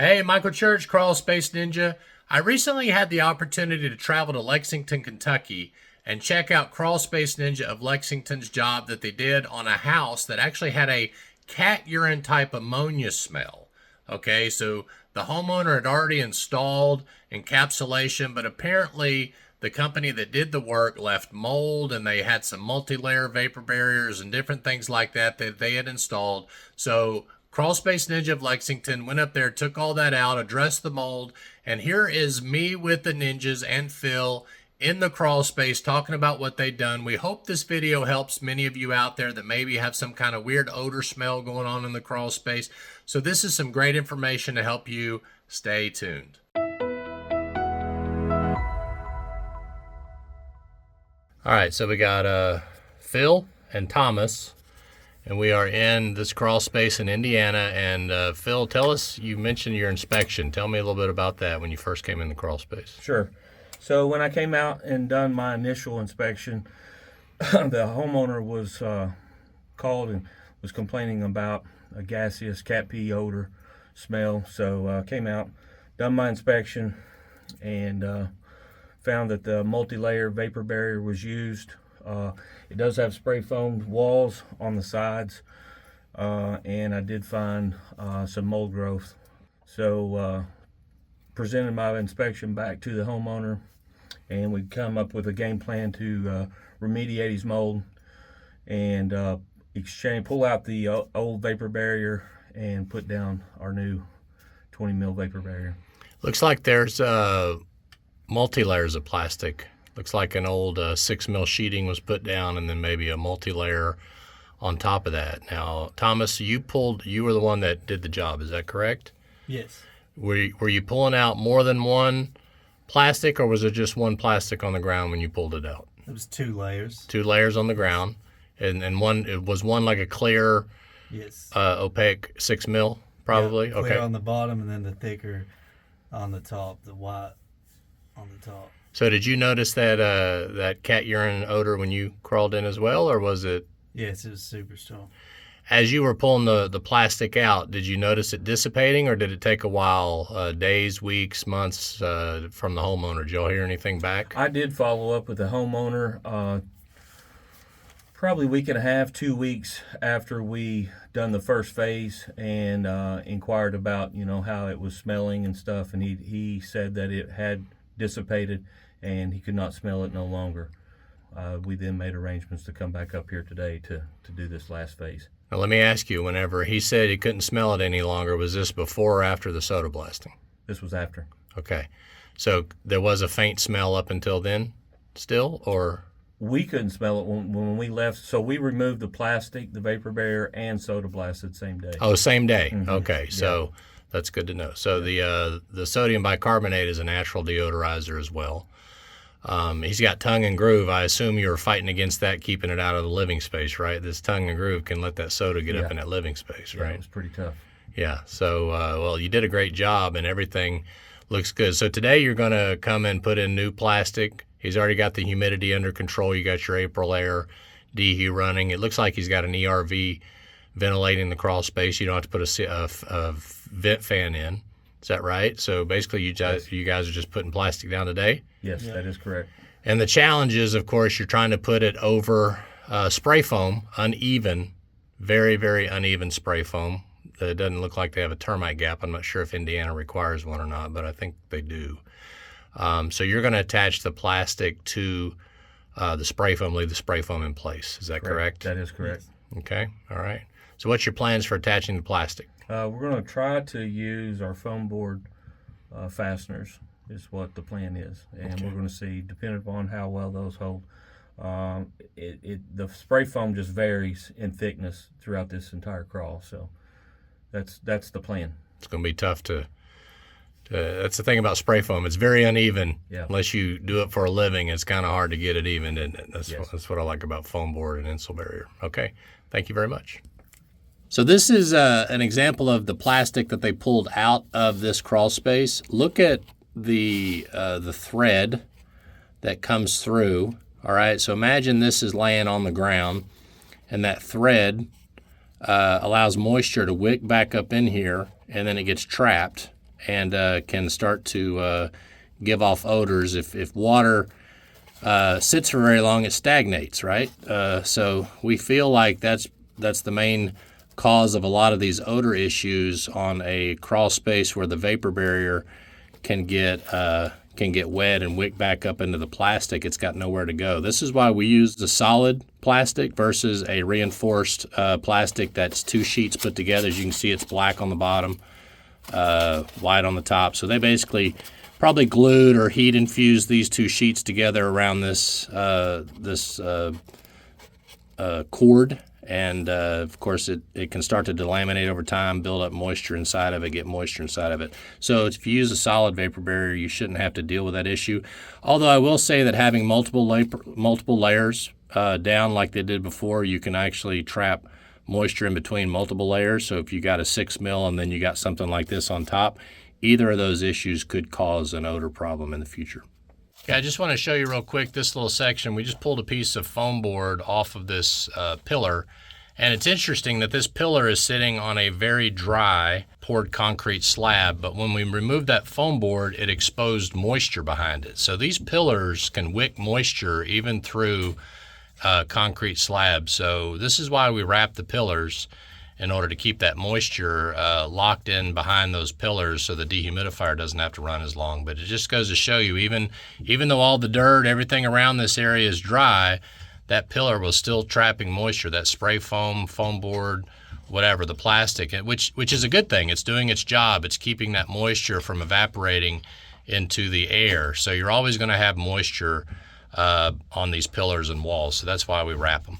Hey, Michael Church, Crawl Space Ninja. I recently had the opportunity to travel to Lexington, Kentucky, and check out Crawl Space Ninja of Lexington's job that they did on a house that actually had a cat urine type ammonia smell. Okay, so the homeowner had already installed encapsulation, but apparently the company that did the work left mold, and they had some multi-layer vapor barriers and different things like that that they had installed. So Crawl Space Ninja of Lexington went up there, took all that out, addressed the mold, and here is me with the ninjas and Phil in the crawl space talking about what they've done. We hope this video helps many of you out there that maybe have some kind of weird odor smell going on in the crawl space. So this is some great information to help you. Stay tuned. All right, so we got Phil and Thomas, and we are in this crawl space in Indiana. And Phil, tell us, you mentioned your inspection. Tell me a little bit about that when you first came in the crawl space. Sure. So when I came out and done my initial inspection, the homeowner was called and was complaining about a gaseous cat pee odor smell. So I came out, done my inspection, and found that the multi-layer vapor barrier was used. It does have spray foamed walls on the sides, and I did find some mold growth. So presented my inspection back to the homeowner, and we come up with a game plan to remediate his mold and pull out the old vapor barrier and put down our new 20 mil vapor barrier. Looks like there's multi-layers of plastic. Looks like an old 6 mil sheeting was put down, and then maybe a multi-layer on top of that. Now, Thomas, you were the one that did the job. Is that correct? Yes. Were you pulling out more than one plastic, or was it just one plastic on the ground when you pulled it out? It was 2 layers. 2 layers on the ground, and it was one like a clear, yes, opaque 6 mil, probably. Yeah, clear okay. on the bottom, and then the thicker on the top, the white on the top. So did you notice that cat urine odor when you crawled in as well, or was it? Yes, it was super strong. As you were pulling the plastic out, did you notice it dissipating, or did it take a while, days, weeks, months from the homeowner? Did y'all hear anything back? I did follow up with the homeowner probably a week and a half, 2 weeks after we done the first phase, and inquired about how it was smelling and stuff, and he said that it had dissipated and he could not smell it no longer. We then made arrangements to come back up here today to do this last phase. Now let me ask you, whenever he said he couldn't smell it any longer, was this before or after the soda blasting? This was after. Okay. So there was a faint smell up until then still, or? We couldn't smell it when we left, so we removed the plastic, the vapor barrier, and soda blasted same day. Oh, same day. Mm-hmm. Okay, so that's good to know. So the sodium bicarbonate is a natural deodorizer as well. He's got tongue and groove. I assume you were fighting against that, keeping it out of the living space, right? This tongue and groove can let that soda get up in that living space, right? Yeah, it was pretty tough. Yeah, so, well, you did a great job, and everything looks good. So today you're going to come and put in new plastic. He's already got the humidity under control. You got your April air dehu running. It looks like he's got an ERV ventilating the crawl space. You don't have to put a vent fan in. Is that right? So basically you guys are just putting plastic down today? Yes, that is correct. And the challenge is, of course, you're trying to put it over spray foam, uneven, very, very uneven spray foam. It doesn't look like they have a termite gap. I'm not sure if Indiana requires one or not, but I think they do. So you're going to attach the plastic to the spray foam, leave the spray foam in place. Is that correct? That is correct. Okay, all right. So what's your plans for attaching the plastic? We're going to try to use our foam board fasteners is what the plan is. And we're going to see, depending upon how well those hold. The spray foam just varies in thickness throughout this entire crawl. So that's the plan. It's going to be tough to that's the thing about spray foam. It's very uneven. Yeah. Unless you do it for a living, it's kind of hard to get it even, isn't it? Yes. That's what I like about foam board and insul barrier. Okay, thank you very much. So this is an example of the plastic that they pulled out of this crawl space. Look at the thread that comes through. All right, so imagine this is laying on the ground, and that thread allows moisture to wick back up in here, and then it gets trapped, and can start to give off odors. If water sits for very long, it stagnates, right? So we feel like that's the main cause of a lot of these odor issues on a crawl space where the vapor barrier can get wet and wick back up into the plastic. It's got nowhere to go. This is why we use the solid plastic versus a reinforced plastic that's two sheets put together. As you can see, it's black on the bottom, white on the top. So they basically probably glued or heat infused these two sheets together around this cord. And of course, it can start to delaminate over time, build up moisture inside of it, get moisture inside of it. So if you use a solid vapor barrier, you shouldn't have to deal with that issue. Although I will say that having multiple layers down like they did before, you can actually trap moisture in between multiple layers. So if you got a 6 mil and then you got something like this on top, either of those issues could cause an odor problem in the future. Okay, I just want to show you real quick this little section. We just pulled a piece of foam board off of this pillar, and it's interesting that this pillar is sitting on a very dry poured concrete slab, but when we removed that foam board, it exposed moisture behind it. So these pillars can wick moisture even through concrete slabs. So this is why we wrap the pillars, in order to keep that moisture locked in behind those pillars so the dehumidifier doesn't have to run as long. But it just goes to show you, even though all the dirt, everything around this area is dry, that pillar was still trapping moisture. That spray foam, foam board, whatever, the plastic, which is a good thing. It's doing its job. It's keeping that moisture from evaporating into the air. So you're always going to have moisture on these pillars and walls. So that's why we wrap them.